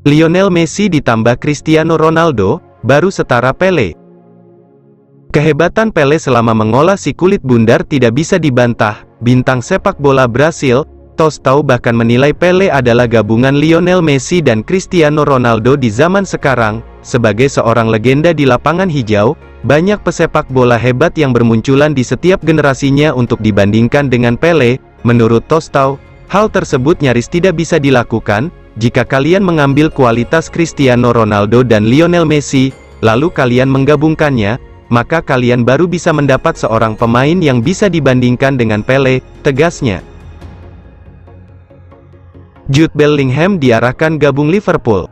Lionel Messi ditambah Cristiano Ronaldo, baru setara Pele. Kehebatan Pele selama mengolah si kulit bundar tidak bisa dibantah. Bintang sepak bola Brasil, Tostão bahkan menilai Pele adalah gabungan Lionel Messi dan Cristiano Ronaldo di zaman sekarang. Sebagai seorang legenda di lapangan hijau, banyak pesepak bola hebat yang bermunculan di setiap generasinya untuk dibandingkan dengan Pele. Menurut Tostão, hal tersebut nyaris tidak bisa dilakukan. Jika kalian mengambil kualitas Cristiano Ronaldo dan Lionel Messi, lalu kalian menggabungkannya, maka kalian baru bisa mendapat seorang pemain yang bisa dibandingkan dengan Pele, tegasnya. Jude Bellingham diarahkan gabung Liverpool.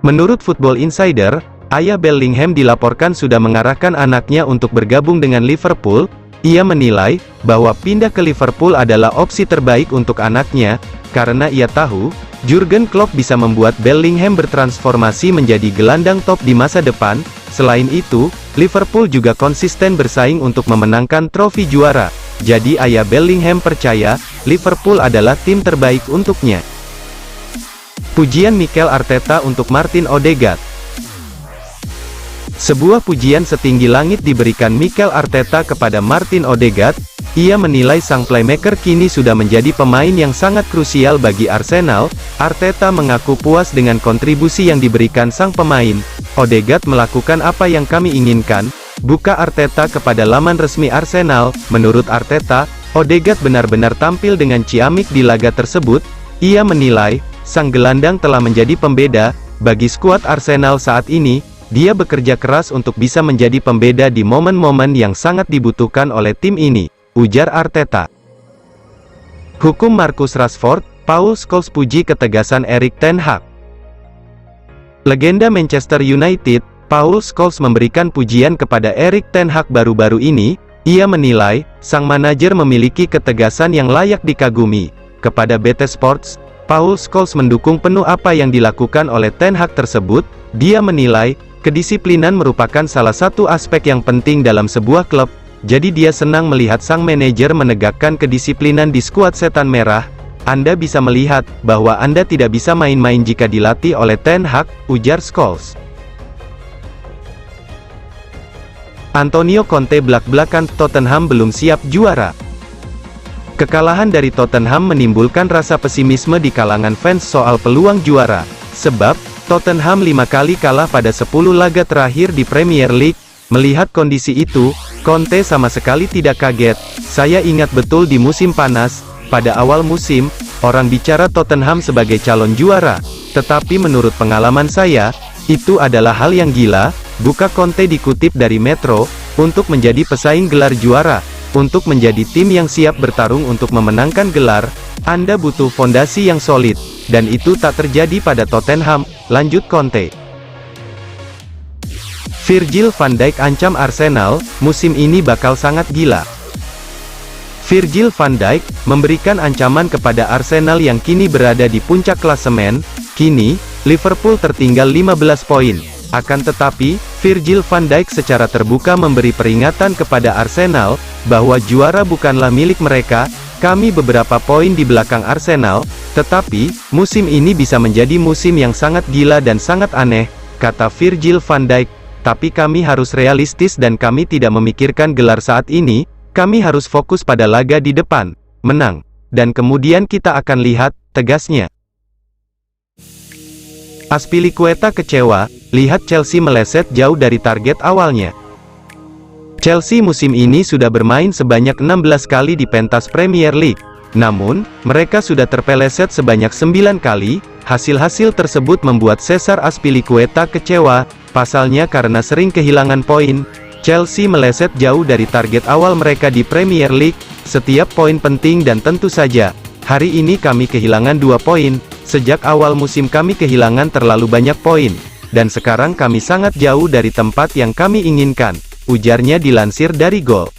Menurut Football Insider, ayah Bellingham dilaporkan sudah mengarahkan anaknya untuk bergabung dengan Liverpool. Ia menilai bahwa pindah ke Liverpool adalah opsi terbaik untuk anaknya, karena ia tahu Jurgen Klopp bisa membuat Bellingham bertransformasi menjadi gelandang top di masa depan. Selain itu, Liverpool juga konsisten bersaing untuk memenangkan trofi juara. Jadi ayah Bellingham percaya, Liverpool adalah tim terbaik untuknya. Pujian Mikel Arteta untuk Martin Odegaard. Sebuah pujian setinggi langit diberikan Mikel Arteta kepada Martin Odegaard. Ia menilai sang playmaker kini sudah menjadi pemain yang sangat krusial bagi Arsenal. Arteta mengaku puas dengan kontribusi yang diberikan sang pemain. Odegaard melakukan apa yang kami inginkan, buka Arteta kepada laman resmi Arsenal. Menurut Arteta, Odegaard benar-benar tampil dengan ciamik di laga tersebut. Ia menilai, sang gelandang telah menjadi pembeda bagi skuad Arsenal saat ini. Dia bekerja keras untuk bisa menjadi pembeda di momen-momen yang sangat dibutuhkan oleh tim ini, ujar Arteta. Hukum Marcus Rashford, Paul Scholes puji ketegasan Erik ten Hag. Legenda Manchester United, Paul Scholes memberikan pujian kepada Erik ten Hag baru-baru ini. Ia menilai, sang manajer memiliki ketegasan yang layak dikagumi. Kepada BT Sports, Paul Scholes mendukung penuh apa yang dilakukan oleh ten Hag tersebut. Dia menilai, kedisiplinan merupakan salah satu aspek yang penting dalam sebuah klub, jadi dia senang melihat sang manajer menegakkan kedisiplinan di skuad Setan Merah. Anda bisa melihat bahwa Anda tidak bisa main-main jika dilatih oleh ten Hag, ujar Scholes. Antonio Conte belak-belakan Tottenham belum siap juara. Kekalahan dari Tottenham menimbulkan rasa pesimisme di kalangan fans soal peluang juara, sebab Tottenham 5 kali kalah pada 10 laga terakhir di Premier League. Melihat kondisi itu, Conte sama sekali tidak kaget. Saya ingat betul di musim panas, pada awal musim, orang bicara Tottenham sebagai calon juara. Tetapi menurut pengalaman saya, itu adalah hal yang gila. Buka Conte dikutip dari Metro, untuk menjadi pesaing gelar juara, untuk menjadi tim yang siap bertarung untuk memenangkan gelar, Anda butuh fondasi yang solid, dan itu tak terjadi pada Tottenham, lanjut Conte. Virgil van Dijk ancam Arsenal, musim ini bakal sangat gila. Virgil van Dijk memberikan ancaman kepada Arsenal yang kini berada di puncak klasemen. Kini, Liverpool tertinggal 15 poin. Akan tetapi, Virgil van Dijk secara terbuka memberi peringatan kepada Arsenal, bahwa juara bukanlah milik mereka. Kami beberapa poin di belakang Arsenal, tetapi, musim ini bisa menjadi musim yang sangat gila dan sangat aneh, kata Virgil van Dijk. Tapi kami harus realistis dan kami tidak memikirkan gelar saat ini, kami harus fokus pada laga di depan, menang, dan kemudian kita akan lihat, tegasnya. Azpilicueta kecewa, lihat Chelsea meleset jauh dari target awalnya. Chelsea musim ini sudah bermain sebanyak 16 kali di pentas Premier League. Namun, mereka sudah terpeleset sebanyak 9 kali. Hasil-hasil tersebut membuat Cesar Azpilicueta kecewa. Pasalnya karena sering kehilangan poin, Chelsea meleset jauh dari target awal mereka di Premier League. Setiap poin penting dan tentu saja, hari ini kami kehilangan 2 poin. Sejak awal musim kami kehilangan terlalu banyak poin. Dan sekarang kami sangat jauh dari tempat yang kami inginkan, ujarnya dilansir dari Goal.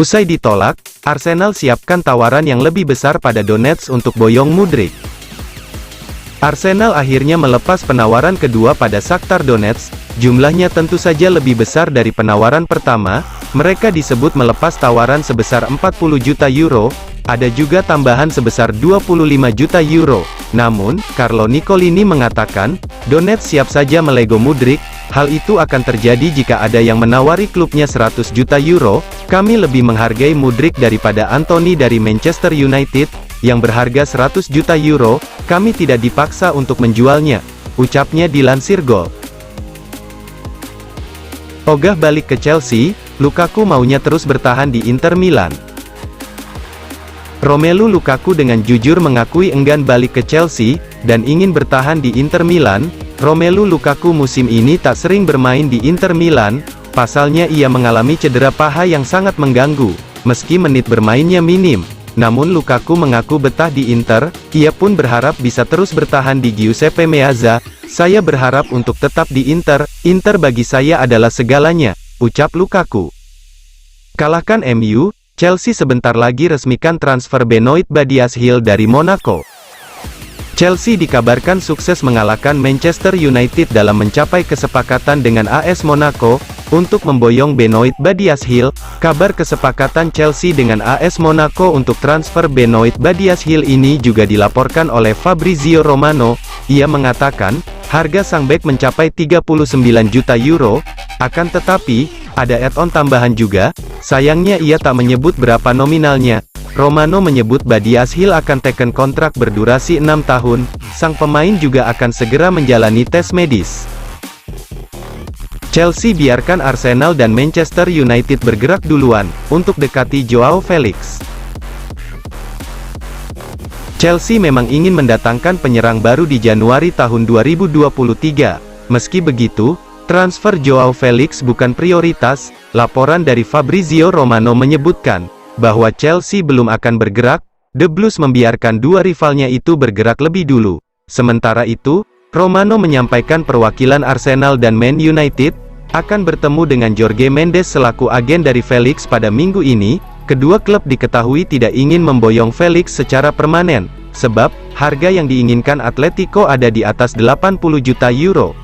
Usai ditolak, Arsenal siapkan tawaran yang lebih besar pada Donetsk untuk Boyong Mudryk. Arsenal akhirnya melepas penawaran kedua pada Shakhtar Donetsk. Jumlahnya tentu saja lebih besar dari penawaran pertama. Mereka disebut melepas tawaran sebesar 40 juta euro. Ada juga tambahan sebesar 25 juta euro. Namun, Carlo Nicolini mengatakan, Donetsk siap saja melego Mudryk. Hal itu akan terjadi jika ada yang menawari klubnya 100 juta euro. Kami lebih menghargai Mudryk daripada Anthony dari Manchester United, yang berharga 100 juta euro. Kami tidak dipaksa untuk menjualnya, ucapnya dilansir Gol. Ogah balik ke Chelsea, Lukaku maunya terus bertahan di Inter Milan. Romelu Lukaku dengan jujur mengakui enggan balik ke Chelsea, dan ingin bertahan di Inter Milan. Romelu Lukaku musim ini tak sering bermain di Inter Milan, pasalnya ia mengalami cedera paha yang sangat mengganggu, meski menit bermainnya minim. Namun Lukaku mengaku betah di Inter, ia pun berharap bisa terus bertahan di Giuseppe Meazza. Saya berharap untuk tetap di Inter bagi saya adalah segalanya, ucap Lukaku. Kalahkan MU, Chelsea sebentar lagi resmikan transfer Benoit Badiashile dari Monaco. Chelsea dikabarkan sukses mengalahkan Manchester United dalam mencapai kesepakatan dengan AS Monaco, untuk memboyong Benoit Badiashile. Kabar kesepakatan Chelsea dengan AS Monaco untuk transfer Benoit Badiashile ini juga dilaporkan oleh Fabrizio Romano. Ia mengatakan, harga sang bek mencapai 39 juta euro, akan tetapi, ada add-on tambahan juga. Sayangnya ia tak menyebut berapa nominalnya. Romano menyebut Badiashile akan teken kontrak berdurasi 6 tahun, sang pemain juga akan segera menjalani tes medis. Chelsea biarkan Arsenal dan Manchester United bergerak duluan, untuk dekati Joao Felix. Chelsea memang ingin mendatangkan penyerang baru di Januari tahun 2023. Meski begitu, transfer Joao Felix bukan prioritas. Laporan dari Fabrizio Romano menyebutkan, bahwa Chelsea belum akan bergerak. The Blues membiarkan dua rivalnya itu bergerak lebih dulu. Sementara itu, Romano menyampaikan perwakilan Arsenal dan Man United akan bertemu dengan Jorge Mendes selaku agen dari Felix pada minggu ini. Kedua klub diketahui tidak ingin memboyong Felix secara permanen, sebab harga yang diinginkan Atletico ada di atas 80 juta euro.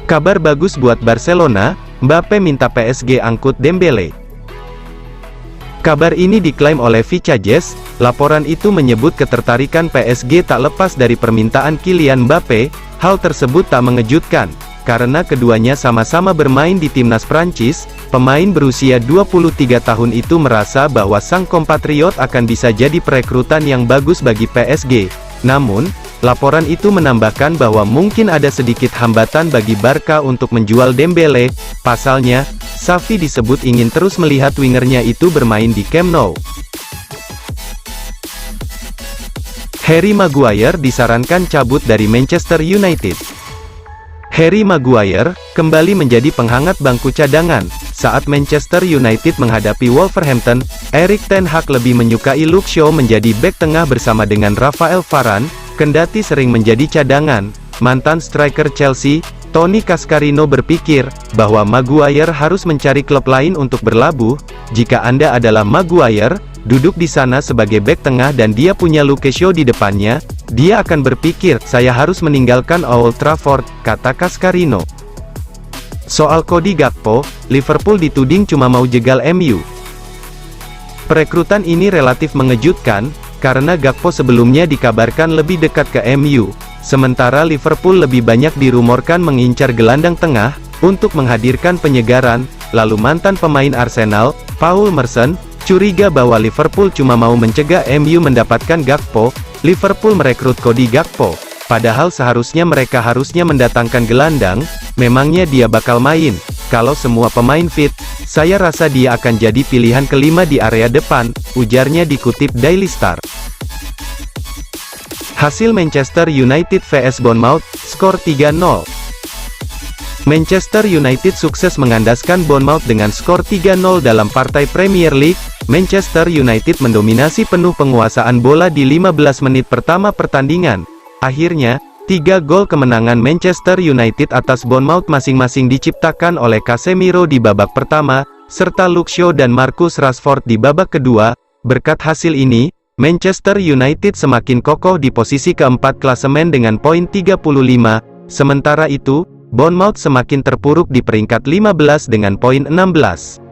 Kabar bagus buat Barcelona, Mbappe minta PSG angkut Dembele. Kabar ini diklaim oleh Vicajes. Laporan itu menyebut ketertarikan PSG tak lepas dari permintaan Kylian Mbappe. Hal tersebut tak mengejutkan, karena keduanya sama-sama bermain di timnas Prancis. Pemain berusia 23 tahun itu merasa bahwa sang kompatriot akan bisa jadi perekrutan yang bagus bagi PSG. Namun, laporan itu menambahkan bahwa mungkin ada sedikit hambatan bagi Barca untuk menjual Dembele. Pasalnya, Xavi disebut ingin terus melihat wingernya itu bermain di Camp Nou. Harry Maguire disarankan cabut dari Manchester United. Harry Maguire kembali menjadi penghangat bangku cadangan saat Manchester United menghadapi Wolverhampton. Erik ten Hag lebih menyukai Luke Shaw menjadi bek tengah bersama dengan Rafael Varane, kendati sering menjadi cadangan. Mantan striker Chelsea, Tony Cascarino berpikir bahwa Maguire harus mencari klub lain untuk berlabuh. Jika Anda adalah Maguire, duduk di sana sebagai bek tengah dan dia punya Luke Shaw di depannya, dia akan berpikir, saya harus meninggalkan Old Trafford, kata Cascarino. Soal Cody Gakpo, Liverpool dituding cuma mau jegal MU. Perekrutan ini relatif mengejutkan, karena Gakpo sebelumnya dikabarkan lebih dekat ke MU. Sementara Liverpool lebih banyak dirumorkan mengincar gelandang tengah, untuk menghadirkan penyegaran. Lalu mantan pemain Arsenal, Paul Merson, curiga bahwa Liverpool cuma mau mencegah MU mendapatkan Gakpo. Liverpool merekrut Cody Gakpo, padahal seharusnya mereka mendatangkan gelandang. Memangnya dia bakal main? Kalau semua pemain fit, saya rasa dia akan jadi pilihan kelima di area depan, ujarnya dikutip Daily Star. Hasil Manchester United vs Bournemouth, skor 3-0. Manchester United sukses mengandaskan Bournemouth dengan skor 3-0 dalam partai Premier League. Manchester United mendominasi penuh penguasaan bola di 15 menit pertama pertandingan. Akhirnya, 3 gol kemenangan Manchester United atas Bournemouth masing-masing diciptakan oleh Casemiro di babak pertama, serta Luke Shaw dan Marcus Rashford di babak kedua. Berkat hasil ini, Manchester United semakin kokoh di posisi keempat klasemen dengan poin 35. Sementara itu, Bournemouth semakin terpuruk di peringkat 15 dengan poin 16.